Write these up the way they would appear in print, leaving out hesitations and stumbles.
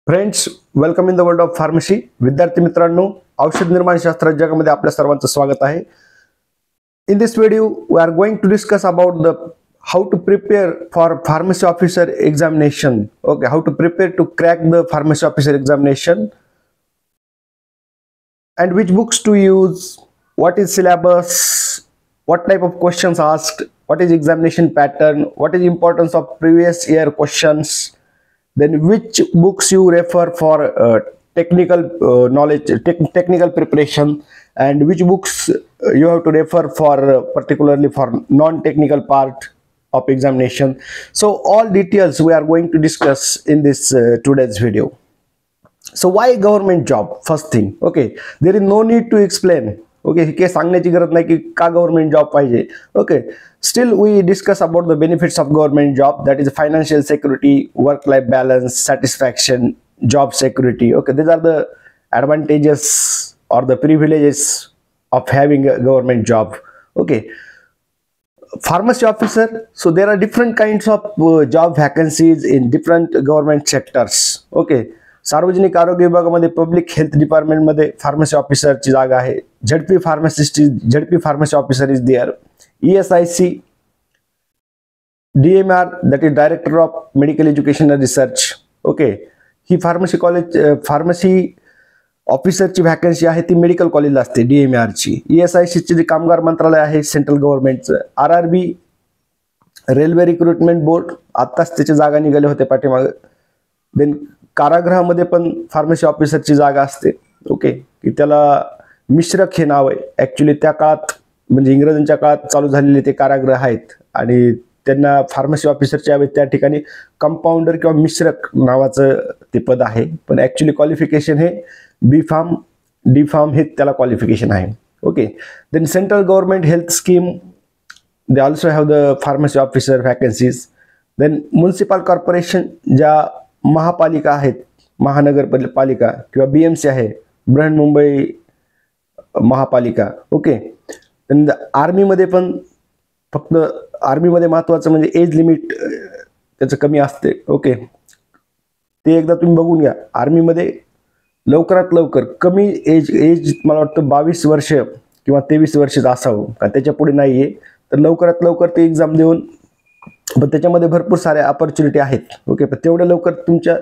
Friends, welcome in the world of pharmacy. विद्यार्थी मित्रांनो, औषध निर्माण शास्त्र जगामध्ये आपल्या सर्वांचं स्वागत आहे. In this video, we are going to discuss about the how to prepare for pharmacy officer examination. Okay, how to prepare to crack the pharmacy officer examination, and which books to use, what is syllabus, what type of questions asked, what is examination pattern, what is importance of previous year questions, then which books you refer for technical knowledge, technical preparation, and which books you have to refer for particularly for non-technical part of examination. So all details we are going to discuss in this today's video. So why government job? First thing, okay, there is no need to explain. Okay, हे सांगण्याची गरज नाही की का government job पाहिजे. Okay, still we discuss about the benefits of government job, that is financial security, work life balance, satisfaction, job security. Okay, these are the advantages or the privileges of having a government job. Okay, pharmacy officer, so there are different kinds of job vacancies in different government sectors. Okay, सार्वजनिक आरोग्य विभागामध्ये public health department मध्ये pharmacy ऑफिसरची जागा आहे. झडपी pharmacy officer is there. ESIC, DMR, that is director of medical education and research. Okay, ही pharmacy ऑफिसरची व्हॅकन्सी आहे ती मेडिकल कॉलेजला असते, DMR ची. ESIC चे जे कामगार मंत्रालय आहे सेंट्रल गव्हर्नमेंटचं. RRB, रेल्वे रिक्रुटमेंट बोर्ड, आत्ताच त्याच्या जागा निघाले होते पाठीमागे. देन कारागृहामध्ये पण फार्मसी ऑफिसरची जागा असते. ओके, की त्याला मिश्रक हे नाव आहे. ॲक्च्युली त्या काळात म्हणजे इंग्रजांच्या काळात चालू झालेले ते कारागृह आहेत आणि त्यांना फार्मसी ऑफिसरच्या ऐवजी त्या ठिकाणी कंपाऊंडर किंवा मिश्रक नावाचं ते पद आहे. पण ॲक्च्युली क्वालिफिकेशन हे B.Pharm, D.Pharm हे त्याला क्वालिफिकेशन आहे. Okay, then central government health scheme, they also have the pharmacy officer vacancies. Then municipal corporation, ज्या महापालिका आहेत, महानगरपालिका किंवा BMC आहे, बृहन्मुंबई महापालिका. ओके, आर्मीमध्ये पण फक्त आर्मीमध्ये महत्त्वाचं म्हणजे एज लिमिट त्याचं कमी असते. ओके, ते एकदा तुम्ही बघून घ्या. आर्मीमध्ये लवकरात लवकर कमी एज मला वाटतं 22 वर्ष किंवा 23 वर्षच असावं, कारण त्याच्या पुढे नाही आहे. तर लवकरात लवकर ते एक्झाम देऊन, पण त्याच्यामध्ये भरपूर साऱ्या अपॉर्च्युनिटी आहेत. ओके, पण तेवढ्या लवकर तुमच्या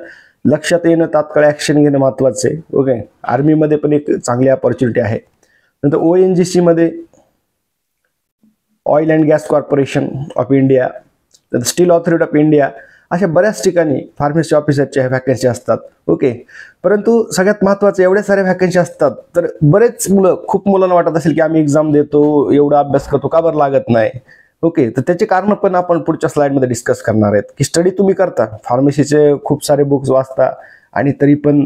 लक्षात येणं, तात्काळ ॲक्शन घेणं महत्त्वाचं आहे. ओके, आर्मीमध्ये पण एक चांगली अपॉर्च्युनिटी आहे. नंतर ONGC मध्ये oil and gas corporation of India, steel authority of India, अशा बऱ्याच ठिकाणी फार्मसी ऑफिसरच्या व्हॅकन्सी असतात. ओके, परंतु सगळ्यात महत्त्वाचं एवढ्या साऱ्या व्हॅकन्सी असतात तर बरेच खूप मुलांना वाटत असेल की आम्ही एक्झाम देतो, एवढा अभ्यास करतो, का बरं लागत नाही. ओके, तर त्याचे कारण पण आपण पुढच्या स्लाइडमध्ये डिस्कस करणार आहेत. की स्टडी तुम्ही करता, फार्मसीचे खूप सारे बुक्स वाचता आणि तरी पण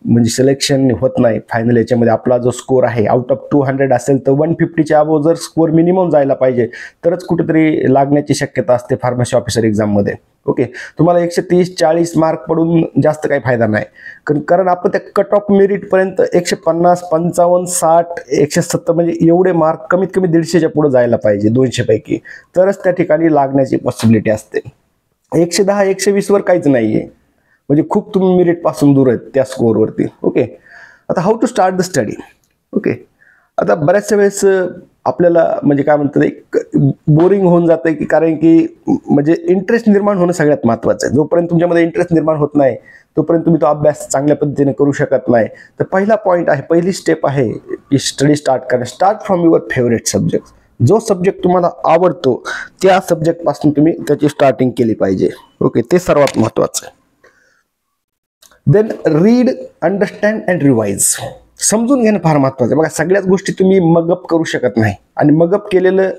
म्हणजे सिलेक्शन होत नाही फायनल. याच्यामध्ये आपला जो स्कोर आहे आउट ऑफ 200 असेल तर 150च्या अबोव जर स्कोर मिनिमम जायला पाहिजे तरच कुठेतरी लागण्याची शक्यता असते फार्मसी ऑफिसर एक्झाममध्ये. ओके, तुम्हाला 130-40 मार्क पडून जास्त काही फायदा नाही, कारण आपण त्या कट ऑफ मेरिटपर्यंत 150, 55, 60, 170 म्हणजे एवढे मार्क कमीत कमी 150च्या पुढे जायला पाहिजे 200 पैकी, तरच त्या ठिकाणी लागण्याची पॉसिबिलिटी असते. 110, 120 वर काहीच नाही आहे, म्हणजे खूप तुम्ही मेरिट पासून दूर आहेत त्या स्कोअरवरती. ओके, आता how to start the study. Okay, आता बऱ्याचशा वेळेस आपल्याला म्हणजे काय म्हणतात, एक बोरिंग होऊन जातं की, कारण की म्हणजे इंटरेस्ट निर्माण होणं सगळ्यात महत्त्वाचं आहे. जोपर्यंत तुमच्यामध्ये इंटरेस्ट निर्माण होत नाही तोपर्यंत तुम्ही तो अभ्यास चांगल्या पद्धतीने करू शकत नाही. तर पहिला पॉईंट आहे, पहिली स्टेप आहे की स्टडी स्टार्ट करणं. Start from your favourite subject. जो सब्जेक्ट तुम्हाला आवडतो त्या सब्जेक्टपासून तुम्ही त्याची स्टार्टिंग केली पाहिजे. ओके, ते सर्वात महत्त्वाचं आहे. Then read, understand and revise. समजून घेणं फार महत्त्वाचं आहे. बघा, सगळ्याच गोष्टी तुम्ही मगअप करू शकत नाही आणि मगअप केलेलं,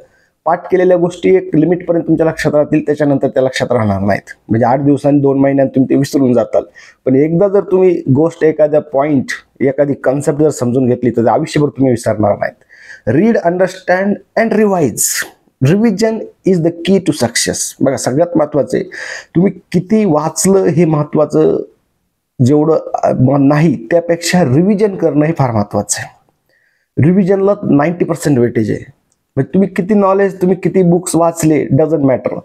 पाठ केलेल्या गोष्टी एक लिमिटपर्यंत तुमच्या लक्षात राहतील, त्याच्यानंतर त्या लक्षात राहणार नाहीत. म्हणजे 8 दिवसांनी 2 महिन्यांनी तुम्ही ते विसरून जाताल. पण एकदा जर तुम्ही गोष्ट, एखाद्या पॉईंट, एखादी कन्सेप्ट जर समजून घेतली तर आयुष्यभर तुम्ही विसरणार नाहीत. Read, understand and revise. Revision is the key to success. बघा, सगळ्यात महत्त्वाचं आहे तुम्ही किती वाचलं हे महत्त्वाचं, जेवढं नाही त्यापेक्षा रिव्हिजन करणं हे फार महत्त्वाचं आहे. रिव्हिजनला 90% वेटेज आहे. म्हणजे तुम्ही किती नॉलेज, तुम्ही किती बुक्स वाचले डझंट मॅटर,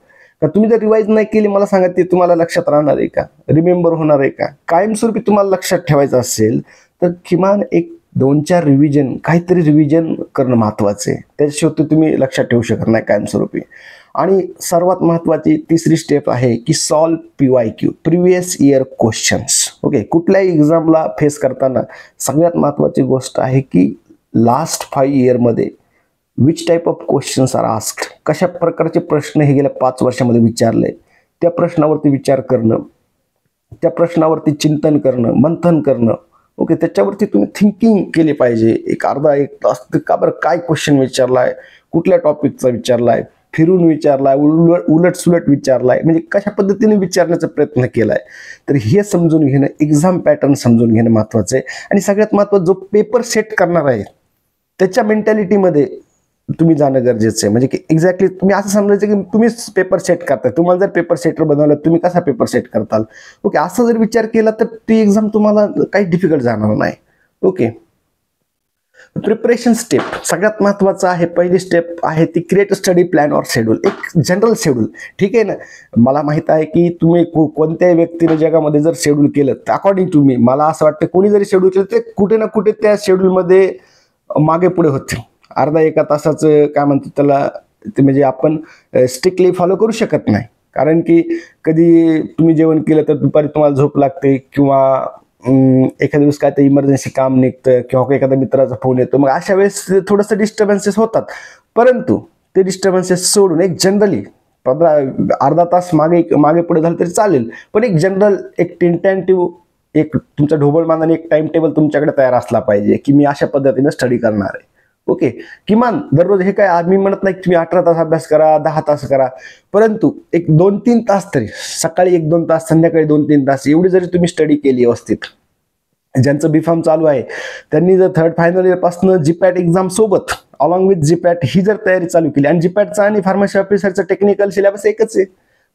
का तुम्ही जर रिवाईज नाही केली, मला सांगा ते तुम्हाला लक्षात राहणार आहे का, रिमेंबर होणार आहे का? कायमस्वरूपी तुम्हाला लक्षात ठेवायचं असेल तर किमान एक 2-4 रिव्हिजन, काहीतरी रिव्हिजन करणं महत्वाचं आहे. त्याच्याशिवाय तुम्ही लक्षात ठेवू शकत नाही कायमस्वरूपी. आणि सर्वात महत्वाची तिसरी स्टेप आहे की solve PYQ, previous year questions. Okay, कुठल्याही एक्झामला फेस करताना सगळ्यात महत्वाची गोष्ट आहे की लास्ट 5 इयरमध्ये which type of questions are asked, कशा प्रकारचे प्रश्न हे गेल्या 5 वर्षामध्ये विचारले, त्या प्रश्नावरती विचार करणं, त्या प्रश्नावरती चिंतन करणं, मंथन करणं. ओके, त्याच्यावरती तुम्ही थिंकिंग केली पाहिजे. एक अर्धा 1 तास का बरं काय क्वेश्चन विचारलाय, कुठल्या टॉपिकचा विचारलाय, फिरून विचारलाय, उलट सुलट विचारलाय, म्हणजे कशा पद्धतीने विचारण्याचा प्रयत्न केलाय. तर हे समजून घेणं, एक्झाम पॅटर्न समजून घेणं महत्वाचं आहे. आणि सगळ्यात महत्त्वाचं, जो पेपर सेट करणार आहे त्याच्या मेंटॅलिटीमध्ये तुम्ही जाणं गरजेचं आहे. म्हणजे की एक्झॅक्टली तुम्ही असं समजायचं की तुम्हीच पेपर सेट करताय. तुम्हाला जर पेपर सेटर बनवलं, तुम्ही कसा पेपर सेट करताल? ओके, असं जर विचार केला तर ती एक्झाम तुम्हाला काही डिफिकल्ट जाणार नाही. ओके, प्रिपरेशन स्टेप सगळ्यात महत्वाचं आहे. पहिली स्टेप आहे ती क्रिएट स्टडी प्लॅन और शेड्यूल, एक जनरल शेड्यूल. ठीक आहे ना, मला माहित आहे की तुम्ही कोणत्याही व्यक्तीने जगामध्ये जर शेड्यूल केलं तर अकॉर्डिंग टू मी, मला असं वाटतं कोणी जरी शेड्यूल केलं ते कुठे ना कुठे त्या शेड्यूलमध्ये मागे पुढे होते. अर्धा 1 तासाचं काय म्हणतात त्याला, ते म्हणजे आपण स्ट्रिक्टली फॉलो करू शकत नाही. कारण की कधी तुम्ही जेवण केलं तर दुपारी तुम्हाला झोप लागते, किंवा एखाद्या दिवस काय तर इमर्जन्सी काम निघतं, किंवा एखाद्या मित्राचा फोन येतो. मग अशा वेळेस थोडंसं डिस्टर्बन्सेस होतात. परंतु ते डिस्टर्बन्सेस सोडून एक जनरली अर्धा तास मागे पुढे झालं तरी चालेल, पण एक जनरल, एक टेंटेटिव्ह, एक तुमचा ढोबळ मानाने एक टाइम टेबल तुमच्याकडे तयार असला पाहिजे की मी अशा पद्धतीने स्टडी करणार आहे. ओके, किमान दररोज, हे काय आम्ही म्हणत नाही की तुम्ही 18 तास अभ्यास करा, 10 तास करा, परंतु एक 2-3 तास तरी, सकाळी 1-2 तास, संध्याकाळी 2-3 तास, एवढी जरी तुम्ही स्टडी केली व्यवस्थित. ज्यांचं B.Pharm चालू आहे त्यांनी जर 3rd फायनल इयर पासून GPAT एक्झाम सोबत अलॉंग विथ GPAT ही जर तयारी चालू केली, आणि GPATचा आणि फार्मसी ऑफिसरचं टेक्निकल सिलेबस एकच आहे,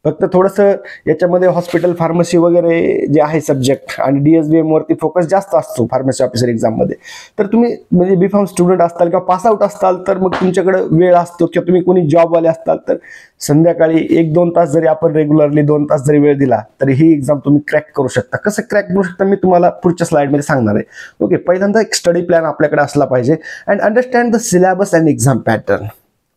फक्त थोडंसं याच्यामध्ये हॉस्पिटल फार्मसी वगैरे जे आहे सब्जेक्ट आणि DSBM वरती फोकस जास्त असतो फार्मसी ऑफिसर एक्झाममध्ये. तर तुम्ही म्हणजे B.Pharm स्टुडंट असताल किंवा पास आउट असताल तर मग तुमच्याकडे वेळ असतो, किंवा तुम्ही कोणी जॉबवाले असताल तर संध्याकाळी 1-2 तास जरी आपण रेग्युलरली 2 तास जरी वेळ दिला तरी ही एक्झाम तुम्ही क्रॅक करू शकता. कसं क्रॅक करू शकता मी तुम्हाला पुढच्या स्लाइडमध्ये सांगणार आहे. ओके, पहिल्यांदा एक स्टडी प्लॅन आपल्याकडे असला पाहिजे, and understand the syllabus and exam pattern.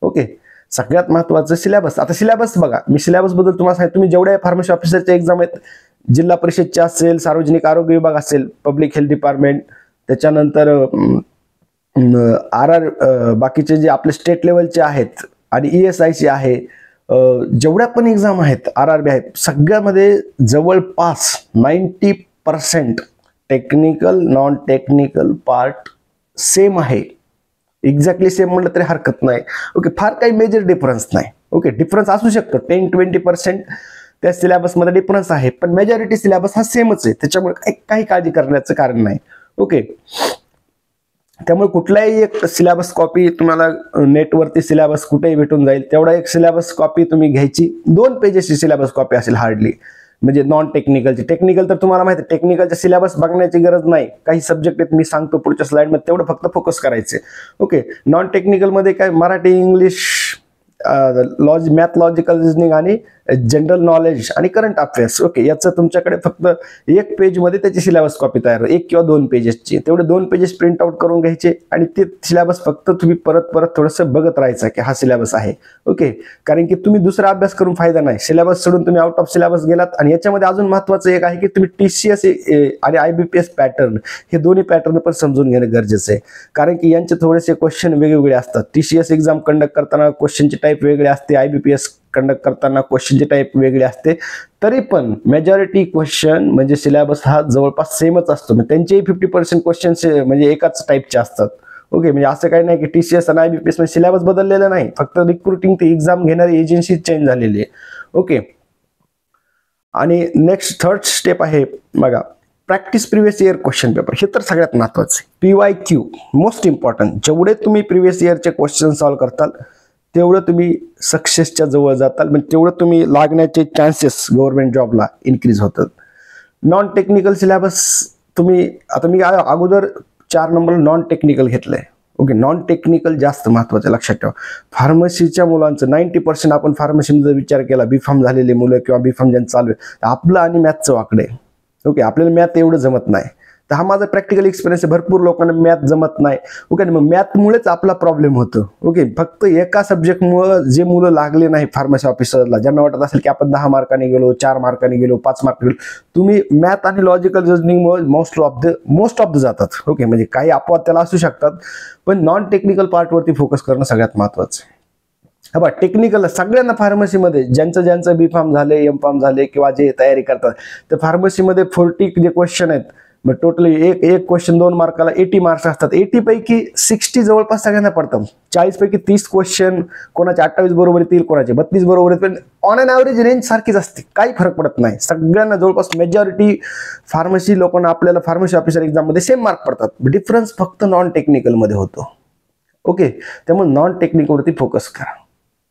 Okay, सगळ्यात महत्वाचं सिलेबस. आता सिलेबस बघा, मी सिलेबस बद्दल तुम्हाला सांगितलं. तुम्ही जेवढ्या फार्मसी ऑफिसरच्या एक्झाम आहेत, जिल्हा परिषदच्या असेल, सार्वजनिक आरोग्य विभाग असेल, पब्लिक हेल्थ डिपार्टमेंट, त्याच्यानंतर बाकीचे जे आपले स्टेट लेवलचे आहेत, आणि ESIC आहे, जेवढ्या पण एक्झाम आहेत, RRB आहेत, सगळ्यामध्ये जवळपास 90% technical non technical part same आहे. एक्झॅक्टली सेम म्हटलं तरी हरकत नाही. ओके, फार काही मेजर डिफरन्स नाही. ओके, डिफरन्स असू शकतो 10-20% त्या सिलेबसमध्ये डिफरन्स आहे, पण मेजॉरिटी सिलेबस हा सेमच आहे. त्याच्यामुळे काही काळजी करण्याचं कारण नाही. ओके, त्यामुळे कुठलाही एक सिलेबस कॉपी तुम्हाला नेटवरती सिलेबस कुठेही भेटून जाईल, तेवढा एक सिलेबस कॉपी तुम्ही घ्यायची. 2 पेजेसची सिलेबस कॉपी असेल हार्डली, म्हणजे नॉन टेक्निकलची. टेक्निकल तर तुम्हाला माहिती आहे, टेक्निकलचा सिलेबस बघण्याची गरज नाही. काही सब्जेक्ट आहेत, मी सांगतो पुढच्या स्लाइडमध्ये, तेवढं फक्त फोकस करायचे. ओके, नॉन टेक्निकलमध्ये काय Marathi, English, math, logical reasoning आणि जनरल नॉलेज आणि करंट अफेअर्स. ओके, याचं तुमच्याकडे फक्त 1 पेजमध्ये त्याची सिलेबस कॉपी तयार, 1 किंवा 2 पेजेसची. तेवढे 2 पेजेस प्रिंट आउट करून घ्यायचे, आणि ते सिलेबस फक्त तुम्ही परत थोडंसं बघत राहायचं की हा सिलेबस आहे. ओके, कारण की तुम्ही दुसरा अभ्यास करून फायदा नाही. सिलेबस सोडून तुम्ही आउट ऑफ सिलेबस गेलात. आणि याच्यामध्ये अजून महत्वाचं एक आहे की तुम्ही TCS आणि IBPS पॅटर्न, हे दोन्ही पॅटर्न पण समजून घेणं गरजेचं आहे. कारण की यांचे थोडेसे क्वेश्चन वेगवेगळे असतात. TCS एक्झाम कंडक्ट करताना क्वेश्चनची टाईप वेगळे असते, IBPS कंडक्ट करताना क्वेश्चनची टाईप वेगळी असते. तरी पण मेजॉरिटी क्वेश्चन म्हणजे सिलेबस हा जवळपास सेमच असतो. म्हणजे त्यांचेही 50% क्वेश्चन म्हणजे एकाच टाईपचे असतात. ओके, म्हणजे असं काही नाही की TCS आणि IBPS मध्ये सिलेबस बदललेला नाही, फक्त रिक्रुटिंग ती एक्झाम घेणारी एजन्सी चेंज झालेली आहे. ओके, आणि नेक्स्ट 3rd स्टेप आहे बघा, practice previous year question paper. हे तर सगळ्यात महत्वाचं आहे. PYQ most important. जेवढे तुम्ही प्रिव्हियस इयरचे क्वेश्चन सॉल्व्ह करताल तेवढं तुम्ही सक्सेसच्या जवळ जाताल, म्हणजे तेवढं तुम्ही लागण्याचे चान्सेस गव्हर्नमेंट जॉबला इन्क्रीज होतात. नॉन टेक्निकल सिलेबस तुम्ही, आता मी अगोदर 4 नंबर नॉन टेक्निकल घेतलंय. ओके, नॉन टेक्निकल जास्त महत्त्वाचं लक्षात ठेवा. फार्मसीच्या मुलांचं 90% आपण फार्मसीमध्ये विचार केला, बीफार्म झालेले मुलं किंवा बीफार्म ज्यांचं चालू आहे, आपलं आणि मॅथचं वाकडे. ओके, आपल्याला मॅथ एवढं जमत नाही. तर हा माझा प्रॅक्टिकल एक्सपिरियन्स आहे. भरपूर लोकांना मॅथ जमत नाही. ओके, मग मॅथमुळेच आपला प्रॉब्लेम होतो. ओके, फक्त एका सब्जेक्टमुळं जे मुलं लागले नाही फार्मसी ऑफिसरला, ज्यांना वाटत असेल की आपण 10 मार्काने गेलो, 4 मार्काने गेलो, 5 मार्काने गेलो, तुम्ही मॅथ आणि लॉजिकल रिझनिंगमुळे मोस्ट ऑफ द जातात. ओके, म्हणजे काही अपवाद त्याला असू शकतात, पण नॉन टेक्निकल पार्टवरती फोकस करणं सगळ्यात महत्त्वाचं आहे. हा बा, टेक्निकल सगळ्यांना फार्मसीमध्ये ज्यांचं बी.फार्म झाले, एम.फार्म झाले किंवा जे तयारी करतात, तर फार्मसीमध्ये 40 जे क्वेश्चन आहेत, मग टोटली एक क्वेश्चन 2 मार्काला 80 मार्क्स असतात. 80 पैकी 60 जवळपास सगळ्यांना पडतात. 40 पैकी 30 क्वेश्चन, कोणाचे 28 बरोबर येतील, कोणाचे 32 बरोबर येतील, पण ऑन अन ॲव्हरेज रेंज सारखीच असते, काही फरक पडत नाही. सगळ्यांना जवळपास मेजॉरिटी फार्मसी लोकांना आपल्याला फार्मसी ऑफिसर एक्झाममध्ये सेम मार्क पडतात. डिफरन्स फक्त नॉन टेक्निकलमध्ये होतो. ओके, त्यामुळे नॉन टेक्निकलवरती फोकस करा.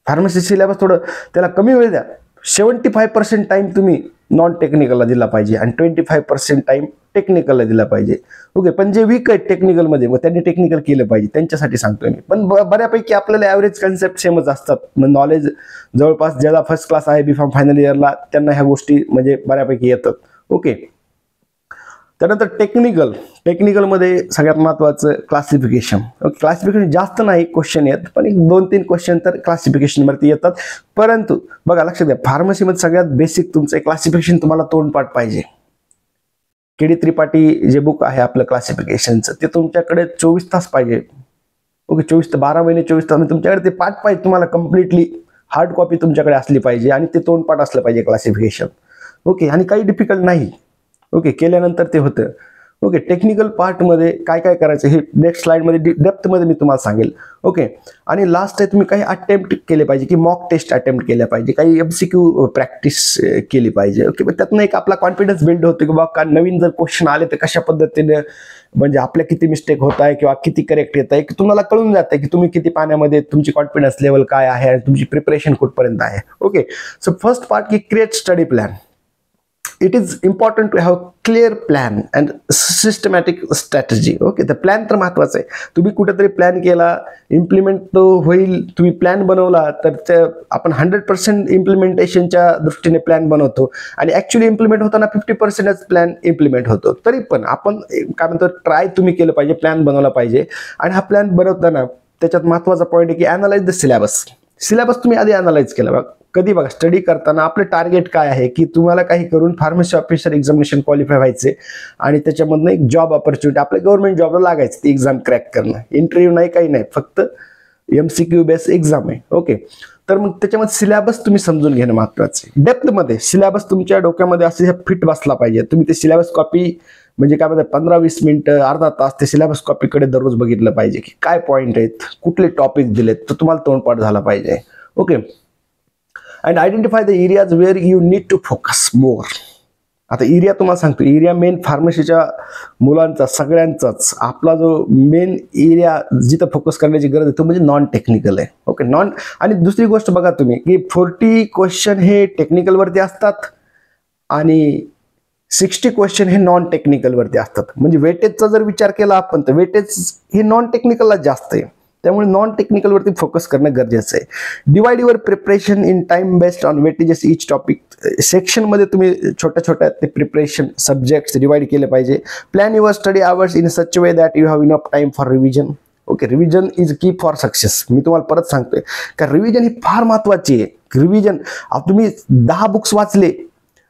फार्मसी सिलेबस थोडं त्याला कमी वेळ द्या. 75% टाइम तुम्ही नॉन टेक्निकलला दिला पाहिजे आणि 25% टाइम टेक्निकलला दिला पाहिजे. ओके, पण जे वीक आहेत टेक्निकलमध्ये, मग त्यांनी टेक्निकल केलं पाहिजे, त्यांच्यासाठी सांगतोय मी. पण बऱ्यापैकी आपल्याला ॲव्हरेज कन्सेप्ट सेमच असतात. मग नॉलेज जवळपास ज्याला फर्स्ट क्लास आहे बीफार्म फायनल इयरला, त्यांना ह्या गोष्टी म्हणजे बऱ्यापैकी येतात. ओके, त्यानंतर टेक्निकलमध्ये सगळ्यात महत्त्वाचं क्लासिफिकेशन. क्लासिफिकेशन जास्त नाही क्वेश्चन येत, पण एक 2-3 क्वेश्चन तर क्लासिफिकेशनवरती येतात. परंतु बघा, लक्षात द्या, फार्मसीमध्ये सगळ्यात बेसिक तुमचं क्लासिफिकेशन तुम्हाला तोंडपाठ पाहिजे. के.डी. त्रिपाठी जे बुक आहे आपलं क्लासिफिकेशनचं, ते तुमच्याकडे 24 तास पाहिजे. ओके, 24 ते 12 महिने 24 तास तुमच्याकडे ते पाठ पाहिजे. तुम्हाला कम्प्लिटली हार्ड कॉपी तुमच्याकडे असली पाहिजे आणि ते तोंडपाठ असलं पाहिजे क्लासिफिकेशन. ओके, आणि काही डिफिकल्ट नाही. ओके, केल्यानंतर ते होतं. ओके, टेक्निकल पार्टमध्ये काय काय करायचं हे नेक्स्ट स्लाइडमध्ये डेप्थमध्ये मी तुम्हाला सांगेल. ओके, आणि लास्ट आहे, तुम्ही काही अटेम्प्ट केले पाहिजे, की मॉक टेस्ट अटेम्प्ट केल्या पाहिजे, काही MCQ प्रॅक्टिस केली पाहिजे. ओके, पण त्यातनं एक आपला कॉन्फिडन्स बिल्ड होतो की बाबा नवीन जर क्वेश्चन आले तर कशा पद्धतीने, म्हणजे आपल्या किती मिस्टेक होत आहे किंवा किती करेक्ट येत आहे, की तुम्हाला कळून जातं की तुम्ही किती पाण्यामध्ये, तुमची कॉन्फिडन्स लेवल काय आहे आणि तुमची प्रिपरेशन कुठपर्यंत आहे. ओके, सो फर्स्ट पार्ट की create study plan. It is important to have clear plan and systematic strategy. Okay, तर प्लॅन तर महत्वाचं आहे. तुम्ही कुठेतरी प्लॅन केला, इम्प्लिमेंट तो होईल, तुम्ही प्लॅन बनवला तर ते आपण 100% इम्प्लिमेंटेशनच्या दृष्टीने प्लॅन बनवतो आणि ऍक्च्युअली इम्प्लिमेंट होताना 50%च प्लॅन इम्प्लिमेंट होतो. तरी पण आपण काय म्हणतो, ट्राय तुम्ही केलं पाहिजे, प्लॅन बनवला पाहिजे. आणि हा प्लॅन बनवताना त्याच्यात महत्वाचा पॉईंट आहे की अॅनालाइज द सिलेबस तुम्ही आधी अॅनालाइज केला. बघा, कधी बघा, स्टडी करताना आपलं टार्गेट काय आहे, की तुम्हाला काही करून फार्मसी ऑफिसर एक्झामिनेशन क्वालिफाय व्हायचे आणि त्याच्यामधनं एक जॉब ऑपॉर्च्युनिटी, आपल्या गव्हर्नमेंट जॉबला लागायचं, ती एक्झाम क्रॅक करणं. इंटरव्ह्यू नाही, काही नाही, फक्त MCQ बेस एक्झाम आहे. ओके, तर मग त्याच्यामध्ये सिलेबस तुम्ही समजून घेणं महत्त्वाचं आहे. डेप्थमध्ये सिलेबस तुमच्या डोक्यामध्ये असे फिट बसला पाहिजे. तुम्ही ते सिलेबस कॉपी, म्हणजे काय म्हणतात, 15-20 मिनिटं, अर्धा तास ते सिलेबस कॉपीकडे दररोज बघितलं पाहिजे, की काय पॉईंट आहेत, कुठले टॉपिक दिलेत, तर तुम्हाला तोंडपाठ झाला पाहिजे. Okay, and identify the areas where you need to focus more. आता एरिया तुम्हाला सांगतो, एरिया मेन फार्मसीच्या मुलांचा सगळ्यांचाच आपला जो मेन एरिया जिथं फोकस करण्याची गरज आहे तो म्हणजे नॉन टेक्निकल आहे. ओके, आणि दुसरी गोष्ट बघा तुम्ही, की 40 क्वेश्चन हे टेक्निकलवरती असतात आणि 60 क्वेश्चन हे नॉन टेक्निकलवरती असतात. म्हणजे वेटेजचा जर विचार केला आपण तर वेटेज हे नॉन टेक्निकलला जास्त आहे. त्यामुळे नॉन टेक्निकलवरती फोकस करणं गरजेचं आहे. Divide your preparation in time based on weightages each topic. सेक्शनमध्ये तुम्ही छोट्या ते प्रिपरेशन सब्जेक्ट्स डिवाइड केले पाहिजे. Plan your study hours in such way that you have enough time for revision. Okay, revision is की फॉर सक्सेस. मी तुम्हाला परत सांगतोय का रिव्हिजन ही फार महत्वाची आहे. रिव्हिजन, तुम्ही 10 बुक्स वाचले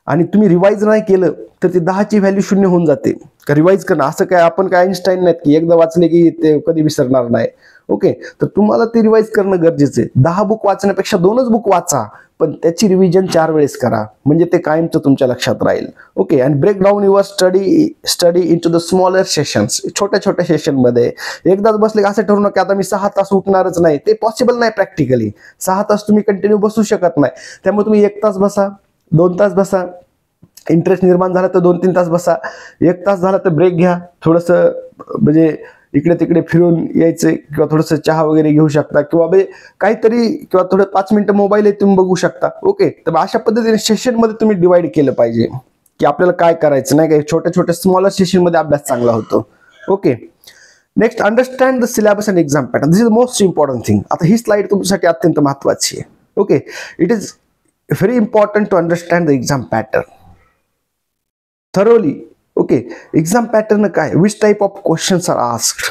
आणि तुम्ही रिवाइज नाही केलं तर ते 10ची व्हॅल्यू 0 होऊन जाते. का रिवाइज करणं असं काय, आपण काय आइन्स्टाईन नाहीत की एकदा वाचले की ते कधी विसरणार नाही. ओके, तर तुम्हाला ते रिवाइज करणं गरजेचं आहे. 10 बुक वाचण्यापेक्षा 2च बुक वाचा, पण त्याची रिव्हिजन 4 वेळेस करा, म्हणजे ते कायमचं तुमच्या लक्षात राहील. Okay, and break down your study into the smaller sessions. छोट्या सेशनमध्ये एकदाच बसले की असं ठरू नका आता मी 6 तास उठणारच नाही. ते पॉसिबल नाही प्रॅक्टिकली. 6 तास तुम्ही कंटिन्यू बसू शकत नाही. त्यामुळे तुम्ही 1 तास बसा, 2 तास बसा, इंटरेस्ट निर्माण झाला तर 2-3 तास बसा, 1 तास झाला तर ब्रेक घ्या, थोडंसं म्हणजे इकडे तिकडे फिरून यायचं किंवा थोडंसं चहा वगैरे घेऊ शकता किंवा काहीतरी, किंवा थोडं 5 मिनिटं मोबाईल तुम्ही बघू शकता. ओके, तर अशा पद्धतीने सेशनमध्ये तुम्ही डिवाइड केलं पाहिजे की आपल्याला काय करायचं नाही. काही छोट्या स्मॉलर सेशनमध्ये अभ्यास चांगला होतो. Okay, next, understand the syllabus and exam pattern. This is the most important thing. आता ही स्लाइड तुमच्यासाठी अत्यंत महत्वाची आहे. Okay, it is very important to understand the exam pattern thoroughly. Okay, exam pattern काय, which type of questions are asked,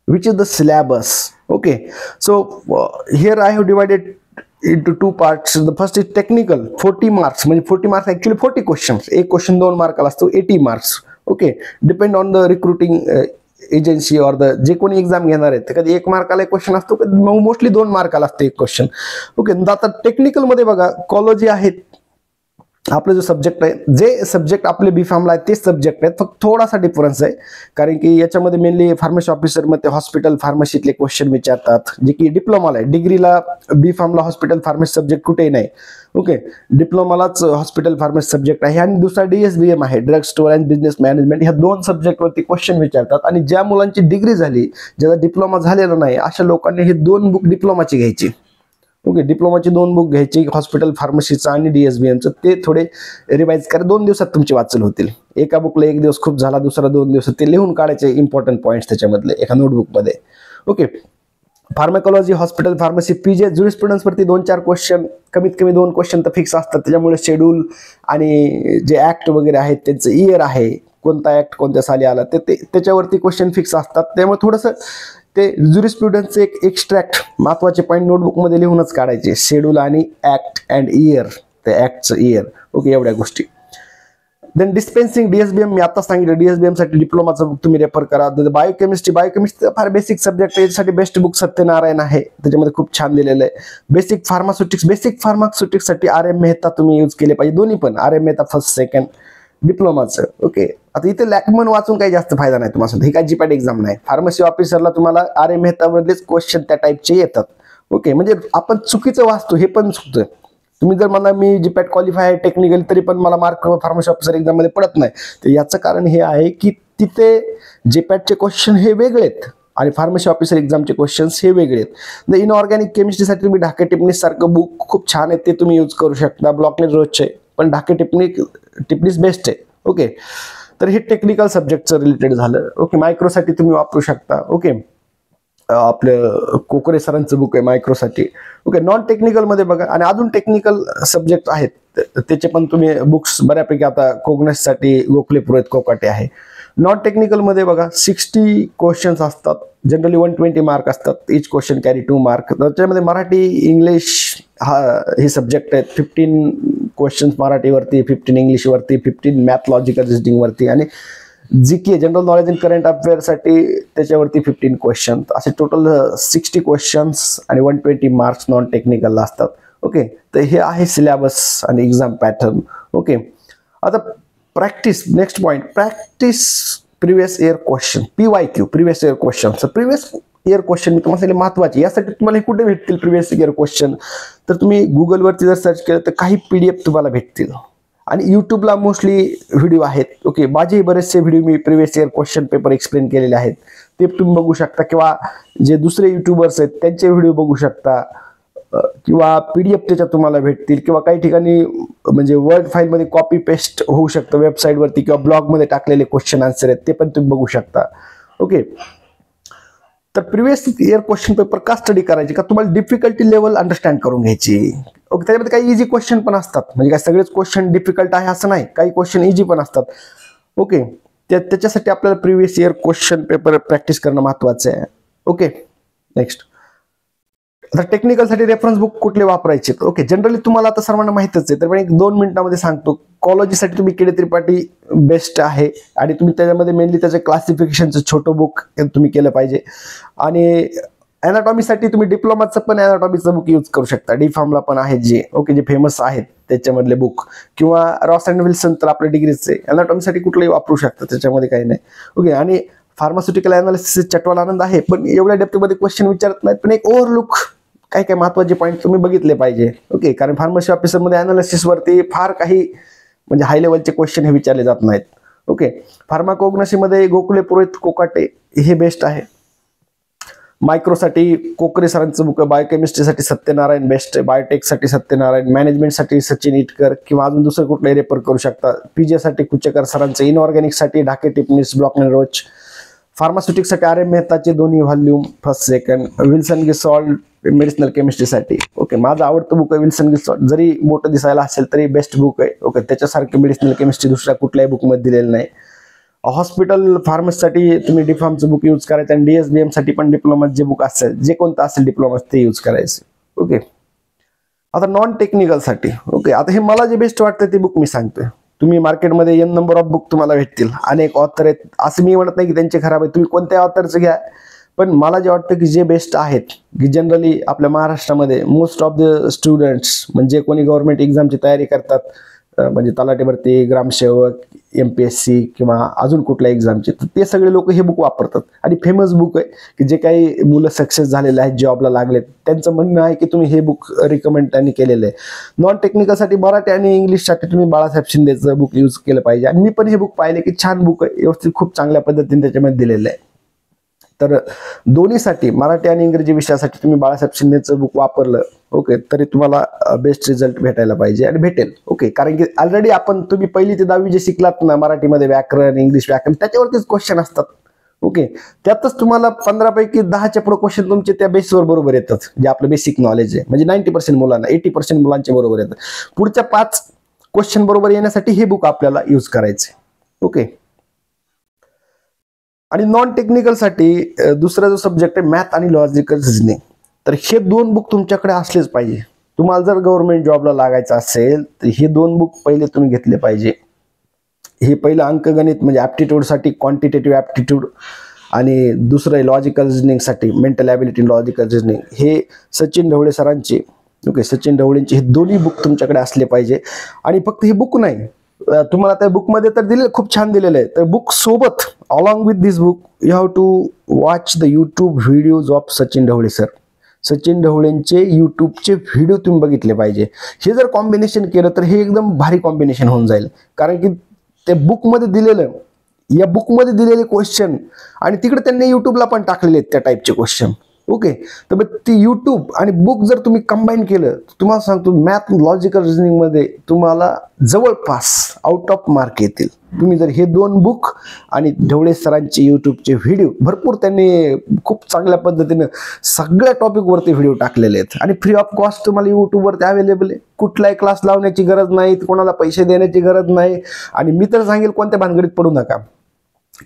which is the syllabus. Okay, so here I have divided into two parts. The first is technical, 40 marks. म्हणजे 40 marks actually 40 questions. एक question 2 मार्काला असतो, 80 marks. Okay, depend on the recruiting agency और the जे कोणी exam घेणार आहेत, कधी 1 मार्काला एक क्वेश्चन असतो, कधी मोस्टली 2 मार्काला असतो एक क्वेश्चन. ओके, आता टेक्निकल मध्ये बघा, कॉलॉजी आहेत आपले जो सब्जेक्ट आहे, जे सब्जेक्ट आपले बी फार्मला आहेत तेच सब्जेक्ट आहेत, फक्त थोडासा डिफरन्स आहे. कारण की याच्यामध्ये मेनली फार्मसी ऑफिसर मध्ये हॉस्पिटल फार्मसीतले क्वेश्चन विचारतात, जे की डिप्लोमाला आहे. डिग्रीला बी फार्मला हॉस्पिटल फार्मसी सब्जेक्ट कुठेही नाही. ओके, डिप्लोमालाच हॉस्पिटल फार्मसी सब्जेक्ट आहे. आणि दुसरा DSBM आहे, drug store and business management. ह्या 2 सब्जेक्टवरती क्वेश्चन विचारतात. आणि ज्या मुलांची डिग्री झाली, ज्याचा डिप्लोमा झालेला नाही, अशा लोकांनी हे 2 बुक डिप्लोमाची घ्यायची. ओके, डिप्लोमाची 2 बुक घ्यायची, हॉस्पिटल फार्मसीचं आणि DSBMचं. ते थोडे रिवाइज करा, 2 दिवसात तुमची वाचल होतील. एका बुकला 1 दिवस खूप झाला, दुसरा 2 दिवस. ते लिहून काढायचे इम्पॉर्टंट पॉईंट्स त्याच्यामधले एका नोटबुकमध्ये. Okay, pharmacology, hospital pharmacy, PJ jurisprudence वरती 2-4 क्वेश्चन, कमीत कमी 2 क्वेश्चन तर फिक्स असतात. त्याच्यामुळे शेड्यूल आणि जे ऍक्ट वगैरे आहेत त्यांचं इयर आहे, कोणता ऍक्ट कोणत्या साली आला, ते त्याच्यावरती क्वेश्चन फिक्स असतात. त्यामुळे थोडंसं ते ज्युरिस्प्रुडन्सचे एक एक्स्ट्रॅक्ट महत्वाचे पॉईंट नोटबुकमध्ये लिहूनच काढायचे, शेड्यूल आणि ऍक्ट अँड इयर, ते ऍक्टचं इयर. ओके, एवढ्या गोष्टी. देन डिस्पेन्सिंग, DSBM मी आता सांगितलं, DSBM साठी डिप्लोमाचं बुक तुम्ही रेफर करा. बायोकेमिस्ट्री फार बेसिक सब्जेक्ट आहे, याच्यासाठी बेस्ट बुक सत्यनारायण आहे, त्याच्यामध्ये खूप छान दिलेलं आहे. बेसिक फार्मास्युटिक्ससाठी RM मेहता तुम्ही यूज केले पाहिजे, दोन्ही पण. RM मेहता फर्स्ट सेकंड डिप्लोमाचं. ओके, आता इथे लॅकमन वाचून काही जास्त फायदा नाही तुम्हाला, हे काय GPAT एक्झाम नाही. फार्मसी ऑफिसरला तुम्हाला RM मेहतामधलेच क्वेश्चन त्या टाईपचे येतात. ओके, म्हणजे आपण चुकीचं वाचतो, हे पण चुकतं. तुम्ही जर म्हणा मी GPAT क्वालिफाय आहे टेक्निकल, तरी पण मला मार्क फार्मसी ऑफिसर एक्झाम मध्ये पडत नाही, तर याचं कारण हे आहे की तिथे GPATचे क्वेश्चन हे वेगळे आहेत आणि फार्मसी ऑफिसर एक्झामचे क्वेश्चन्स हे वेगळे आहेत. द इनऑर्गॅनिक केमिस्ट्रीसाठी तुम्ही ढाके टिप्पणी सारखं बुक खूप छान आहे, ते तुम्ही यूज करू शकता. ब्लॉकनेट रोजचे, पण ढाके टिप्पणीच बेस्ट आहे. ओके, तर हे टेक्निकल सब्जेक्टचं रिलेटेड झालं. ओके, मायक्रोसाठी तुम्ही वापरू शकता. ओके, आपलं कोकरे सरांचं बुक आहे मायक्रोसाठी. ओके, नॉन टेक्निकल मध्ये बघा, आणि अजून टेक्निकल सब्जेक्ट आहेत त्याचे पण तुम्ही बुक्स बऱ्यापैकी, आता कोग्नससाठी गोखले पुरोहित कोकाटे आहे. नॉन टेक्निकल मध्ये बघा 60 क्वेश्चन्स असतात, जनरली 120 मार्क असतात. Each question carry 2 mark. त्याच्यामध्ये मराठी, इंग्लिश हे सब्जेक्ट आहेत. 15 क्वेश्चन्स मराठीवरती, 15 इंग्लिशवरती, 15 मॅथ लॉजिकल रिझनिंग वरती, आणि GK general knowledge and current अफेअरसाठी त्याच्यावरती 15 क्वेश्चन. असे टोटल 60 क्वेश्चन्स आणि 120 मार्क्स नॉन टेक्निकलला असतात. ओके, तर हे आहे सिलेबस आणि एक्झाम पॅटर्न. ओके, आता practice, next point, practice previous year question, PYQ, previous year question. Previous year question मी तुम्हाला सांगितले महत्वाचे. यासाठी तुम्हाला हे कुठे भेटतील प्रिव्हियस इयर क्वेश्चन, तर तुम्ही गुगलवरती जर सर्च केलं तर काही PDF तुम्हाला भेटतील, आणि यूट्यूबला मोस्टली व्हिडिओ आहेत. ओके, माझे बरेचसे व्हिडिओ मी previous year question paper explain केलेले आहेत, ते तुम्ही बघू शकता, किंवा जे दुसरे युट्यूबर्स आहेत त्यांचे व्हिडिओ बघू शकता, किंवा PDF त्याच्यात तुम्हाला भेटतील, किंवा काही ठिकाणी म्हणजे वर्ड फाईलमध्ये कॉपी पेस्ट होऊ शकतं वेबसाईटवरती, किंवा ब्लॉगमध्ये टाकलेले क्वेश्चन आन्सर आहेत ते पण तुम्ही बघू शकता. ओके, तर प्रिव्हियस इयर क्वेश्चन पेपर का स्टडी करायचे, का तुम्हाला डिफिकल्टी लेवल अंडरस्टँड करून घ्यायची. ओके, त्याच्यामध्ये काही इझी क्वेश्चन पण असतात, म्हणजे काय सगळेच क्वेश्चन डिफिकल्ट आहे असं नाही, काही क्वेश्चन इझी पण असतात. ओके, त्याच्यासाठी आपल्याला previous year question paper practice करणं महत्वाचं आहे. ओके, नेक्स्ट, आता टेक्निकलसाठी रेफरन्स बुक कुठले वापरायचे. ओके, जनरली तुम्हाला आता सर्वांना माहितच आहे, तर पण 1-2 मिनिटांमध्ये सांगतो. कॉलॉजीसाठी तुम्ही KD त्रिपाठी बेस्ट आहे, आणि तुम्ही त्याच्यामध्ये मेनली त्याचे क्लासिफिकेशनचं छोटं बुक तुम्ही केलं पाहिजे. आणि अॅनाटॉमीसाठी तुम्ही डिप्लोमाचं पण अॅनाटॉमीचं बुक यूज करू शकता, D.Pharmला पण आहेत जे. ओके, जे फेमस आहेत त्याच्यामधले बुक, किंवा रॉस अँड विल्सन तर आपल्या डिग्रीचे. अॅनाटॉमीसाठी कुठलंही वापरू शकता, त्याच्यामध्ये काही नाही. ओके, आणि फार्मास्युटिकल अनालिसिस चटवाल आनंद आहे, पण एवढ्या डेप्थमध्ये क्वेश्चन विचारत नाहीत, पण एक ओव्हरलुक काय काय महत्वाचे पॉईंट तुम्ही बघितले पाहिजे. ओके, कारण फार्मसी ऑफिसरमध्ये अनालिसिस वरती फार काही म्हणजे हाय लेवलचे क्वेश्चन हे विचारले जात नाहीत. ओके, फार्माकोग्नसीमध्ये गोखले पुरोहित कोकाटे हे बेस्ट आहे. मायक्रोसाठी कोकरे सरांचं बुक, बायोकेमिस्ट्रीसाठी सत्यनारायण बेस्ट आहे, बायोटेकसाठी सत्यनारायण, मॅनेजमेंटसाठी सचिन इटकर, किंवा अजून दुसरं कुठलंही रेफर करू शकता. PJ साठी कुचेकर सरांचं, इनऑर्गॅनिकसाठी ढाके टिप्पणीस, ब्लॉकनेट रोज, फार्मास्युटिक्ससाठी आर एम मेहताचे दोन्ही volume first second, Wilson Gisvold medicinal केमिस्ट्रीसाठी. ओके, माझं आवडतं बुक आहे विल्सन गिसॉल्ट. जरी मोठं दिसायला असेल तरी बेस्ट बुक आहे. ओके, त्याच्यासारखं मेडिसिनल केमिस्ट्री दुसऱ्या कुठल्याही बुकमध्ये दिलेलं नाही. हॉस्पिटल फार्मसीसाठी तुम्ही डिफॉर्मचं बुक यूज करायचं आणि DSBM साठी पण डिप्लोमा जे बुक असेल, जे कोणतं असेल डिप्लोमा ते यूज करायचे. ओके, आता नॉन टेक्निकलसाठी. ओके, आता हे मला जे बेस्ट वाटतं ते बुक मी सांगतोय. तुम्ही मार्केटमध्ये एन नंबर ऑफ बुक तुम्हाला भेटतील, अनेक ऑथर आहेत, असं मी म्हणत नाही की त्यांचे खराब आहे, तुम्ही कोणत्या ऑथरचं घ्या. पण मला जे वाटतं की जे बेस्ट आहेत, की जनरली आपल्या महाराष्ट्रामध्ये मोस्ट ऑफ द स्टुडंट्स म्हणजे कोणी गव्हर्नमेंट एक्झामची तयारी करतात, म्हणजे तलाठी भरती, ग्रामसेवक, MPSC किंवा अजून कुठल्या एक्झामचे, तर ते सगळे लोक हे बुक वापरतात. आणि फेमस बुक आहे की जे काही मुलं सक्सेस झालेले आहेत, जॉबला लागलेत, त्यांचं म्हणणं आहे की तुम्ही हे बुक रिकमेंड त्यांनी केलेलं आहे. नॉन टेक्निकलसाठी मराठी आणि इंग्लिशसाठी तुम्ही बाळासाहेब शिंदेचं बुक यूज केलं पाहिजे. आणि मी पण हे बुक पाहिले की छान बुक आहे, व्यवस्थित खूप चांगल्या पद्धतीने त्याच्यामध्ये दिलेलं आहे. तर दोन्हीसाठी मराठी आणि इंग्रजी विषयासाठी तुम्ही बाळासाहेब शिंदेचं बुक वापरलं, ओके, तरी तुम्हाला बेस्ट रिझल्ट भेटायला पाहिजे आणि भेटेल. ओके, कारण की ऑलरेडी तुम्ही 1ली ते 10वी जे शिकलात ना मराठीमध्ये व्याकरण, इंग्लिश व्याकरण, त्याच्यावरतीच क्वेश्चन असतात. ओके, त्यातच तुम्हाला 15 पैकी 10च्या पुढे क्वेश्चन तुमचे त्या बेसवर बरोबर येतात, जे आपलं बेसिक नॉलेज आहे. म्हणजे 90% मुलांना, 80% मुलांचे बरोबर येतात. पुढच्या 5 क्वेश्चन बरोबर येण्यासाठी हे बुक आपल्याला यूज करायचे. ओके, आणि नॉन टेक्निकलसाठी दुसरा जो सब्जेक्ट आहे मॅथ आणि लॉजिकल रिझनिंग, तर हे 2 बुक तुमच्याकडे असलेच पाहिजे. तुम्हाला जर गव्हर्नमेंट जॉबला लागायचं असेल तर हे 2 बुक पहिले तुम्ही घेतले पाहिजे. हे पहिलं अंकगणित म्हणजे ॲप्टिट्यूडसाठी क्वांटिटेटिव्ह ॲप्टिट्यूड, आणि दुसरं आहे लॉजिकल रिझनिंगसाठी मेंटल ॲबिलिटी लॉजिकल रिझनिंग. हे सचिन ढवळे सरांचे, ओके, सचिन ढवळेंचे हे दोन्ही बुक तुमच्याकडे असले पाहिजे. आणि फक्त हे बुक नाही, तुम्हाला त्या बुकमध्ये तर दिले, खूप छान दिलेलं आहे. तर बुक सोबत along with this book you have to watch the YouTube videos of Sachin Dhawale sir. Sachin ढवळेंचे यूट्यूबचे व्हिडिओ तुम्ही बघितले पाहिजे. हे जर कॉम्बिनेशन केलं तर हे एकदम भारी कॉम्बिनेशन होऊन जाईल. कारण की ते बुकमध्ये दिलेलं, या बुकमध्ये दिलेले क्वेश्चन आणि तिकडे त्यांनी यूट्यूबला पण टाकलेले आहेत त्या टाईपचे क्वेश्चन. ओके, तर मग ती यूट्यूब आणि बुक जर तुम्ही कंबाईन केलं, तुम्हाला सांगतो मॅथ लॉजिकल रिझनिंग मध्ये तुम्हाला जवळपास आउट ऑफ मार्क येतील. तुम्ही जर हे 2 बुक आणि ढवळे सरांचे यूट्यूबचे व्हिडिओ, भरपूर त्यांनी खूप चांगल्या पद्धतीनं सगळ्या टॉपिकवरती व्हिडिओ टाकलेले आहेत आणि फ्री ऑफ कॉस्ट तुम्हाला यूट्यूबवरती अवेलेबल आहे. कुठलाही क्लास लावण्याची गरज नाही, कोणाला पैसे देण्याची गरज नाही. आणि मी तर सांगेल कोणत्या भानगडीत पडू नका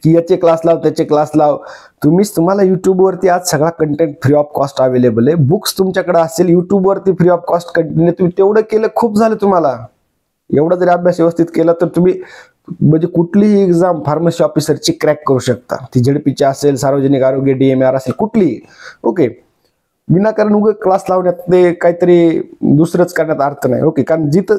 की याचे क्लास लाव, त्याचे क्लास लाव. तुम्हाला युट्यूबवरती आज सगळा content free of cost available आहे. बुक्स तुमच्याकडे असेल, युट्यूबवरती फ्री ऑफ कॉस्ट कंटेंट, तुम्ही तेवढं केलं खूप झालं. तुम्हाला एवढा जरी अभ्यास व्यवस्थित केला तर तुम्ही म्हणजे कुठलीही एक्झाम फार्मसी ऑफिसरची क्रॅक करू शकता. ती ZPची असेल, सार्वजनिक आरोग्य DMAR असेल, कुठलीही. ओके, विनाकारण उगा क्लास लावण्यात ते काहीतरी दुसरंच करण्यात अर्थ नाही. ओके, कारण जिथं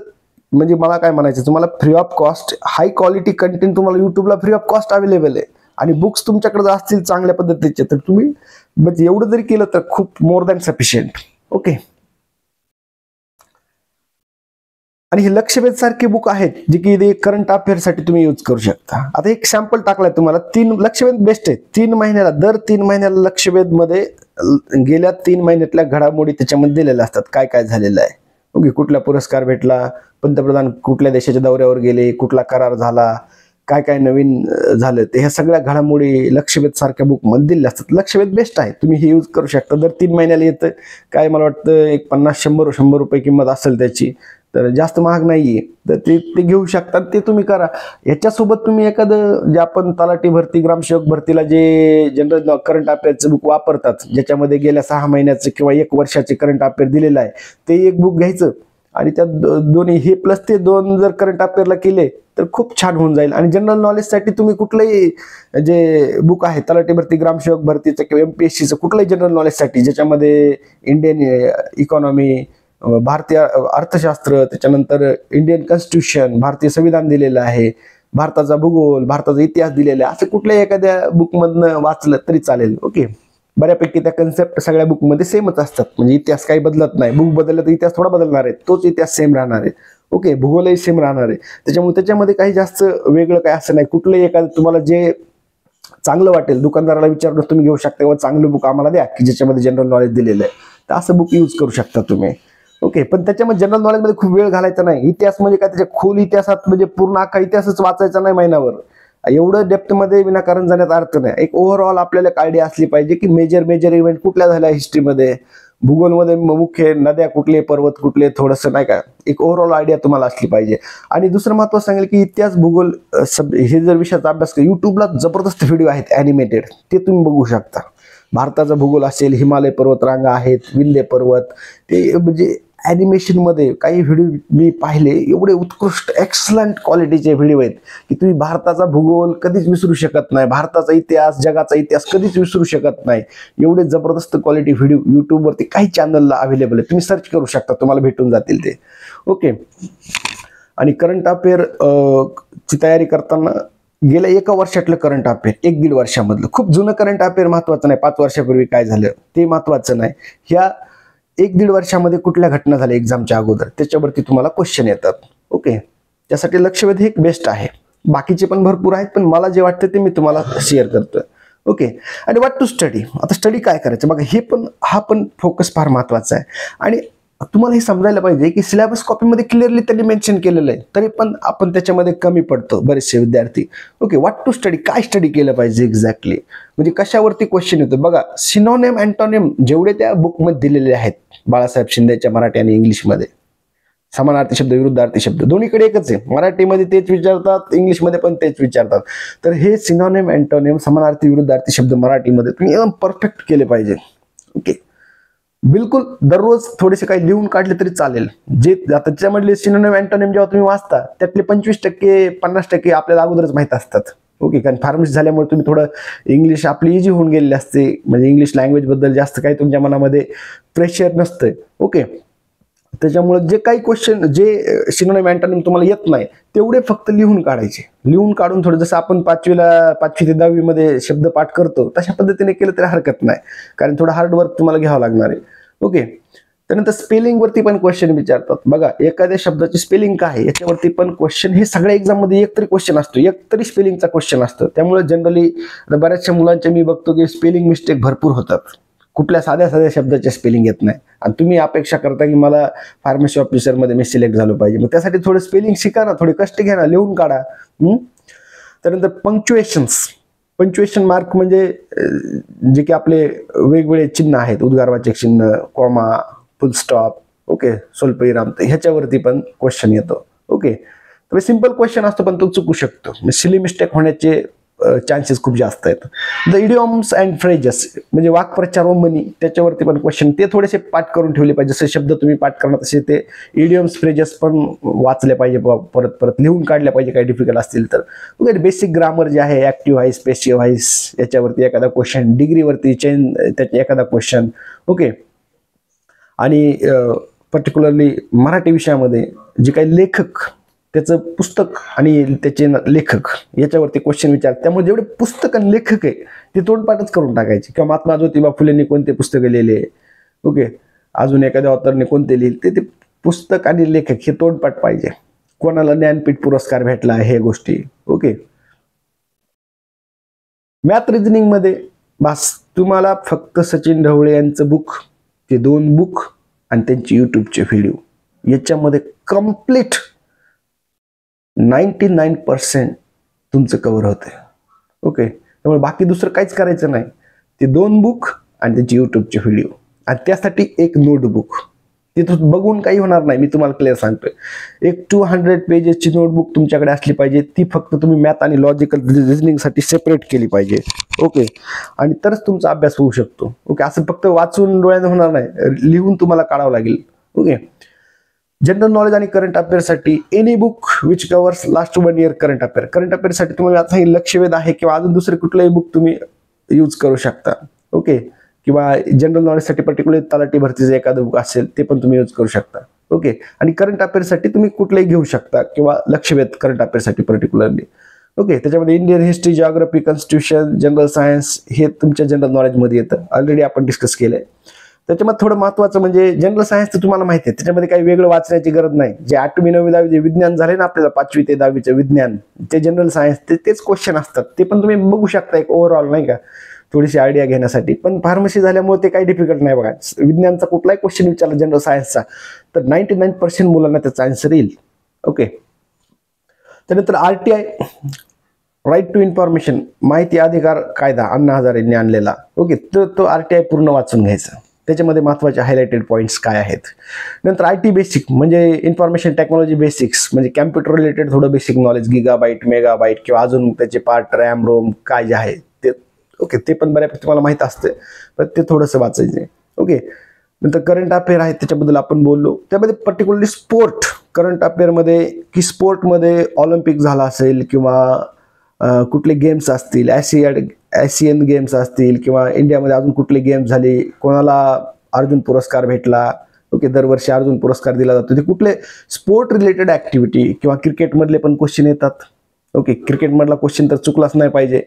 म्हणजे मला काय म्हणायचं, तुम्हाला free of cost high quality content तुम्हाला युट्यूबला फ्री ऑफ कॉस्ट अवेलेबल आहे. आणि बुक्स तुमच्याकडे जर असतील चांगल्या पद्धतीचे तर तुम्ही म्हणजे एवढं जरी केलं तर खूप मोर दॅन सफिशियंट. ओके, आणि हे लक्षवेध सारखे बुक आहेत जे की करंट अफेअरसाठी तुम्ही यूज करू शकता. आता एक सॅम्पल टाकलाय तुम्हाला. 3 लक्षवेध बेस्ट आहे. 3 महिन्याला, दर 3 महिन्याला लक्षवेध मध्ये गेल्या 3 महिन्यातल्या घडामोडी त्याच्यामध्ये दिलेल्या असतात. काय काय झालेलं आहे, ओके, कुठला पुरस्कार भेटला, पंतप्रधान कुठल्या देशाच्या दौऱ्यावर गेले, कुठला करार झाला, काय काय नवीन झालं, ते ह्या सगळ्या घडामोडी लक्षवेध सारख्या बुकमध्ये दिलेल्या असतात. लक्षवेध बेस्ट आहे, तुम्ही हे यूज करू शकता. दर 3 महिन्याला येतं. काय मला वाटतं एक 50-100 रुपये किंमत असेल त्याची, तर जास्त महाग नाहीये. तर ते घेऊ शकता, ते तुम्ही करा. याच्यासोबत तुम्ही एखादं जे आपण तलाठी भरती, ग्रामसेवक भरतीला जे जनरल करंट अफेअरचं बुक वापरतात, ज्याच्यामध्ये गेल्या 6 महिन्याचं किंवा 1 वर्षाचे करंट अफेअर दिलेलं आहे, ते एक बुक घ्यायचं आणि त्या दोन्ही हे प्लस ते 2 जर करंट अफेअरला केले तर खूप छान होऊन जाईल. आणि जनरल नॉलेजसाठी तुम्ही कुठलंही जे बुक आहे, तलाठी भरती, ग्रामसेवक भरतीचं किंवा MPSCचं कुठलंही जनरल नॉलेजसाठी, ज्याच्यामध्ये इंडियन इकॉनॉमी, भारतीय अर्थशास्त्र, त्याच्यानंतर इंडियन कॉन्स्टिट्यूशन, भारतीय संविधान दिलेलं आहे, भारताचा भूगोल, भारताचा इतिहास दिलेला आहे, असं कुठल्याही एखाद्या बुकमधनं वाचलं तरी चालेल. ओके, बऱ्यापैकी त्या कन्सेप्ट सगळ्या बुकमध्ये सेमच असतात. म्हणजे इतिहास काही बदलत नाही. बुक बदललं तर इतिहास थोडा बदलणार आहे, तोच इतिहास सेम राहणार आहे. ओके, भूगोलही सेम राहणार आहे. त्याच्यामध्ये काही जास्त वेगळं काय असं नाही. कुठलंही एखादं तुम्हाला जे चांगलं वाटेल, दुकानदाराला विचारून तुम्ही घेऊ शकता, किंवा चांगलं बुक आम्हाला द्या की ज्याच्यामध्ये जनरल नॉलेज दिलेलं आहे, तर असं बुक यूज करू शकता तुम्ही. ओके, पण त्याच्यामध्ये जनरल नॉलेजमध्ये खूप वेळ घालायचा नाही. इतिहास म्हणजे काय, त्याच्या खोल इतिहासात म्हणजे पूर्ण अख्खा इतिहासच वाचायचा नाही महिनाभर. एवढं डेप्थमध्ये विनाकारण जाण्यात अर्थ नाही. एक ओव्हरऑल आपल्याला एक आयडिया असली पाहिजे की मेजर इव्हेंट कुठल्या झाल्या हिस्ट्रीमध्ये, भूगोलमध्ये मुख्य नद्या कुठले, पर्वत कुठले, थोडंसं नाही का एक ओव्हरऑल आयडिया तुम्हाला असली पाहिजे. आणि दुसरं महत्त्वाचं सांगेल की इतिहास भूगोल हे जर विषयाचा अभ्यास युट्यूबला जबरदस्त व्हिडिओ आहेत ॲनिमेटेड, ते तुम्ही बघू शकता. भारताचा भूगोल असेल, हिमालय पर्वतरांगा आहेत, विंध्य पर्वत, ते म्हणजे ॲनिमेशनमध्ये काही व्हिडिओ मी पाहिले, एवढे उत्कृष्ट एक्सलंट क्वालिटीचे व्हिडिओ आहेत की तुम्ही भारताचा भूगोल कधीच विसरू शकत नाही, भारताचा इतिहास, जगाचा इतिहास कधीच विसरू शकत नाही. एवढे जबरदस्त क्वालिटी व्हिडिओ यूट्यूबवरती काही चॅनलला अवेलेबल आहे, तुम्ही सर्च करू शकता, तुम्हाला भेटून जातील ते. ओके. आणि करंट अफेअर ची तयारी करताना गेल्या 1 वर्षातलं करंट अफेअर, 1-1.5 वर्षामधलं, खूप जुनं करंट अफेअर महत्वाचं नाही, 5 वर्षापूर्वी काय झालं ते महत्वाचं नाही. ह्या 1-1.5 वर्षामध्ये कुठल्या घटना झाल्या एक्झामच्या अगोदर, त्याच्यावरती तुम्हाला क्वेश्चन येतात. ओके. त्यासाठी लक्षवेध हे एक बेस्ट आहे. बाकीचे पण भरपूर आहेत, पण मला जे वाटतं ते मी तुम्हाला शेअर करतोय. ओके. आणि व्हॉट टू स्टडी, आता स्टडी काय करायचं बघा, हा पण फोकस फार महत्वाचा आहे. आणि तुम्हाला हे समजायला पाहिजे की सिलेबस कॉपीमध्ये क्लिअरली त्यांनी मेन्शन केलेलं आहे, तरी पण आपण त्याच्यामध्ये कमी पडतो बरेचसे विद्यार्थी. ओके. व्हॉट टू स्टडी, काय स्टडी केलं पाहिजे एक्झॅक्टली, म्हणजे कशावरती क्वेश्चन येतो बघा. सिनोनिम अँटोनिम जेवढे त्या बुकमध्ये दिलेले आहेत बाळासाहेब शिंदेच्या मराठी आणि इंग्लिशमध्ये, समानार्थी शब्द, विरुद्धार्थी शब्द दोन्हीकडे एकच आहे, मराठीमध्ये तेच विचारतात, इंग्लिशमध्ये पण तेच विचारतात. तर हे सिनोनिम अँटोनिम, समानार्थी विरुद्धार्थी शब्द मराठीमध्ये तुम्ही एकदम परफेक्ट केले पाहिजे. ओके. बिलकुल दररोज थोडेसे काही लिहून काढले तरी चालेल. जे आता त्याच्यामधले सिनोनिम अँटोनिम जेव्हा तुम्ही वाचता त्यातले 25% 50% आपल्याला अगोदरच माहीत असतात. ओके. कारण फार्मसी झाल्यामुळे तुम्ही थोडं इंग्लिश आपली इझी होऊन गेलेली असते, म्हणजे इंग्लिश लँग्वेज बद्दल जास्त काही तुमच्या मनामध्ये प्रेशर नसतं. ओके. त्याच्यामुळे जे काही क्वेश्चन, जे सिनोनिम अँटोनिम तुम्हाला येत नाही तेवढे फक्त लिहून काढायचे. लिहून काढून थोडं जसं आपण 5वी ते 10वी मध्ये शब्द पाठ करतो तशा पद्धतीने केलं तरी हरकत नाही, कारण थोडं हार्ड वर्क तुम्हाला घ्यावं लागणार आहे. ओके. त्यानंतर स्पेलिंग वरती पण क्वेश्चन विचारतात बघा, एखाद्या शब्दाची स्पेलिंग काय आहे याच्यावरती पण क्वेश्चन, हे सगळ्या एक्झाम मध्ये एक तरी क्वेश्चन असतो, एक तरी स्पेलिंगचा क्वेश्चन असतो. त्यामुळे जनरली बऱ्याचशा मुलांचे मी बघतो की स्पेलिंग मिस्टेक भरपूर होतात, कुठल्या साध्या शब्दाचे स्पेलिंग येत नाही. आणि तुम्ही अपेक्षा करता की मला फार्मसी ऑफिसरमध्ये मी सिलेक्ट झालो पाहिजे, मग त्यासाठी थोडं स्पेलिंग शिका ना, थोडे कष्ट घ्या ना, लिहून काढा. त्यानंतर पंक्च्युएशन मार्क म्हणजे जे की आपले वेगवेगळे चिन्ह आहेत, उद्गारवाचक चिन्ह, कॉमा, फुल स्टॉप, ओके, स्वल्पविराम, ह्याच्यावरती पण क्वेश्चन येतो. ओके. तर सिंपल क्वेश्चन असतो पण तो चुकू शकतो, सिली मिस्टेक होण्याचे चान्सेस खूप जास्त आहेत. द इडियम्स अँड फ्रेजेस म्हणजे वाक्प्रचार व म्हणी, त्याच्यावरती पण क्वेश्चन, ते थोडेसे पाठ करून ठेवले पाहिजे. जसे शब्द तुम्ही पाठ करणार तसे ते इडियम्स फ्रेजेस पण वाचले पाहिजे, परत लिहून काढले पाहिजे काही डिफिकल्ट असतील तर. ओके. बेसिक ग्रामर जे आहे, ऍक्टिव्ह व्हाईस, पॅसिव्ह व्हाईस, याच्यावरती एखादा क्वेश्चन, डिग्रीवरती चेन त्याचे एखादा क्वेश्चन. ओके. आणि पर्टिक्युलरली मराठी विषयामध्ये जे काही लेखक, त्याचं पुस्तक आणि त्याचे लेखक याच्यावरती क्वेश्चन विचारतात. त्यामुळे जेवढे पुस्तक आणि लेखक आहे ते तोंडपाठच करून टाकायचे, किंवा महात्मा ज्योतिबा फुलेंनी कोणते पुस्तकं लिहिले, ओके, अजून एखाद्या ऑथरने कोणते लिहिले, ते पुस्तक आणि लेखक हे तोंडपाठ पाहिजे. कोणाला ज्ञानपीठ पुरस्कार भेटला हे गोष्टी. ओके. मॅथ रिझनिंग मध्ये बस तुम्हाला फक्त सचिन ढवळे यांचं बुक, ते 2 बुक आणि त्यांचे युट्यूबचे व्हिडिओ, याच्यामध्ये कम्प्लीट 99% तुमचं कव्हर होते. ओके. त्यामुळे बाकी दुसरं काहीच करायचं नाही, ते 2 बुक आणि त्यांचे युट्यूबचे व्हिडिओ, आणि त्यासाठी एक नोटबुक. तिथून बघून काही होणार नाही, मी तुम्हाला क्लिअर सांगतोय. एक 200 पेजेसची नोटबुक तुमच्याकडे असली पाहिजे, ती फक्त तुम्ही मॅथ आणि लॉजिकल रिझनिंगसाठी सेपरेट केली पाहिजे. ओके. आणि तरच तुमचा अभ्यास होऊ शकतो. ओके. असं फक्त वाचून डोळ्याने होणार नाही, लिहून तुम्हाला काढावं लागेल. ओके. जनरल नॉलेज आणि करंट अफेअरसाठी any book which covers last 1 year current अफेअरसाठी तुम्हाला आता हे लक्षवेध आहे, किंवा अजून दुसरे कुठलंही बुक तुम्ही यूज करू शकता. ओके. किंवा जनरल नॉलेजसाठी पर्टिक्युलर तलाठी भरतीचं एखादं बुक असेल ते पण तुम्ही यूज करू शकता. ओके. आणि करंट अफेअरसाठी तुम्ही कुठलंही घेऊ शकता, किंवा लक्षवेध करंट अफेअरसाठी पर्टिक्युलरली. ओके. त्याच्यामध्ये Indian history, geography, constitution, general science हे तुमच्या जनरल नॉलेजमध्ये येतं, ऑलरेडी आपण डिस्कस केलंय. त्याच्यामध्ये थोडं महत्वाचं म्हणजे जनरल सायन्स तर तुम्हाला माहिती आहे, त्याच्यामध्ये काही वेगळं वाचण्याची गरज नाही. जे 8वी 9वी 10वी जे विज्ञान झाले ना आपल्याला, 5वी ते 10वीचं विज्ञान, ते जनरल सायन्स, तेच क्वेश्चन असतात, ते पण तुम्ही बघू शकता एक ओव्हरऑल, नाही का, थोडीशी आयडिया घेण्यासाठी. पण फार्मसी झाल्यामुळे ते काही डिफिकल्ट नाही बघा. विज्ञानचा कुठलाही क्वेश्चन विचारला जनरल सायन्सचा तर 99% मुलांना त्याचा आन्सर येईल. ओके. त्यानंतर RTI राईट टू इन्फॉर्मेशन, माहिती अधिकार कायदा अण्णा हजारेंनी आणलेला. ओके, तो RTI पूर्ण वाचून घ्यायचा. त्याच्यामध्ये महत्त्वाचे हायलाइटेड पॉईंट्स काय आहेत. नंतर IT बेसिक म्हणजे इन्फॉर्मेशन टेक्नॉलॉजी बेसिक्स, म्हणजे कॅम्प्युटर रिलेटेड थोडं बेसिक नॉलेज, गिगाबाईट, मेगाबाईट किंवा अजून त्याचे पार्ट, रॅम, रोम काय जे आहे ते. ओके, ते पण बऱ्यापैकी तुम्हाला माहीत असते, पण ते थोडंसं वाचायचं. ओके, नंतर करंट अफेअर आहे, त्याच्याबद्दल आपण बोललो. त्यामध्ये पर्टिक्युलरली स्पोर्ट करंट अफेअरमध्ये, की स्पोर्टमध्ये ऑलिम्पिक झाला असेल किंवा कुठले गेम्स असतील, एशियन गेम्स असतील किंवा इंडियामध्ये अजून कुठले गेम्स झाले, कोणाला अर्जुन पुरस्कार भेटला. ओके, दरवर्षी अर्जुन पुरस्कार दिला जातो. ते कुठले स्पोर्ट रिलेटेड ॲक्टिव्हिटी किंवा क्रिकेटमधले पण क्वेश्चन येतात. ओके, क्रिकेटमधला क्वेश्चन तर चुकलाच नाही पाहिजे.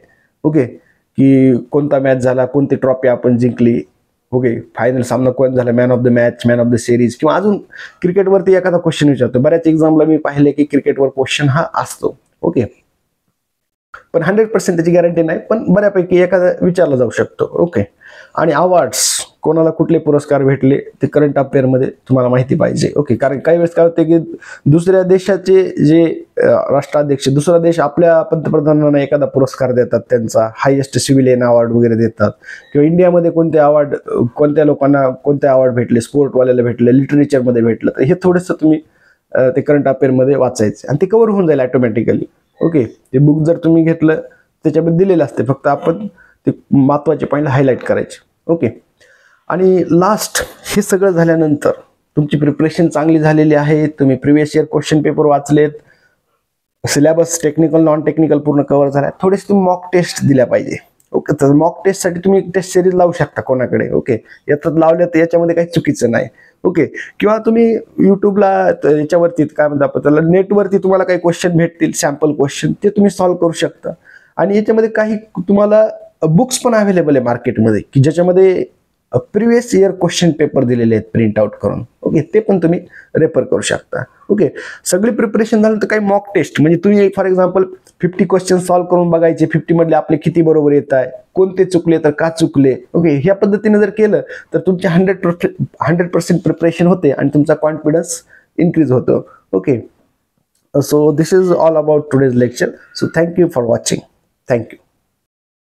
ओके, की कोणता मॅच झाला, कोणती ट्रॉफी आपण जिंकली. ओके, फायनल सामना कोण झाला, man of the match, man of the series, किंवा अजून क्रिकेटवरती एखादा क्वेश्चन विचारतो. बऱ्याच एक्झामला मी पाहिले की क्रिकेटवर क्वेश्चन हा असतो. ओके, पण 100% त्याची गॅरंटी नाही, पण बऱ्यापैकी एखादा विचारला जाऊ शकतो. ओके, आणि अवॉर्ड्स, कोणाला कुठले पुरस्कार भेटले ते करंट अफेअरमध्ये तुम्हाला माहिती पाहिजे. ओके, कारण काही वेळेस काय होते की दुसऱ्या देशाचे जे राष्ट्राध्यक्ष, दुसरा देश आपल्या पंतप्रधानांना एखादा पुरस्कार देतात, त्यांचा हायेस्ट सिव्हिलियन अवॉर्ड वगैरे देतात, किंवा इंडियामध्ये कोणते अवॉर्ड, कोणत्या लोकांना कोणते अवॉर्ड भेटले, स्पोर्टवाल्याला भेटले, लिटरेचरमध्ये भेटलं, तर हे थोडंसं तुम्ही ते करंट अफेअरमध्ये वाचायचे आणि ते कव्हर होऊन जाईल ऑटोमॅटिकली. ओके, ते बुक जर तुम्ही घेतलं त्याच्यामध्ये दिलेलं असते, फक्त आपण ते महत्त्वाचे पॉईंट हायलाईट करायचे. ओके, आणि लास्ट हे सगळं झाल्यानंतर तुमची प्रिपरेशन चांगली झालेली आहे, तुम्ही प्रिव्हियस इयर क्वेश्चन पेपर वाचलेत, सिलेबस टेक्निकल नॉन टेक्निकल पूर्ण कव्हर झाला, थोडेसे तुम्ही मॉक टेस्ट दिल्या पाहिजे. ओके, तर मॉक टेस्टसाठी तुम्ही टेस्ट सिरीज लावू शकता कोणाकडे. ओके, याच्यात लावल्या तर याच्यामध्ये काही चुकीचं नाही. ओके, किंवा तुम्ही यूट्यूबला याच्यावरती काय म्हणतात आपण त्याला, नेटवरती तुम्हाला काही क्वेश्चन भेटतील, सॅम्पल क्वेश्चन, ते तुम्ही सॉल्व्ह करू शकता. आणि याच्यामध्ये काही तुम्हाला बुक्स पण अवेलेबल आहे मार्केटमध्ये, की ज्याच्यामध्ये प्रिव्हियस इयर क्वेश्चन पेपर दिलेले आहेत प्रिंट आउट करून. ओके, ते पण तुम्ही रेफर करू शकता. ओके, सगळी प्रिपरेशन झालं तर काही मॉक टेस्ट, म्हणजे तुम्ही फॉर एक्झाम्पल 50 क्वेश्चन सॉल्व्ह करून बघायचे, 50 मधले आपले किती बरोबर येत आहे, कोणते चुकले तर का चुकले. ओके, ह्या पद्धतीने जर केलं तर तुमचे 100% प्रिपरेशन होते आणि तुमचा कॉन्फिडन्स इन्क्रीज होतो. Okay, so this is all about today's lecture. So thank you for watching. Thank you.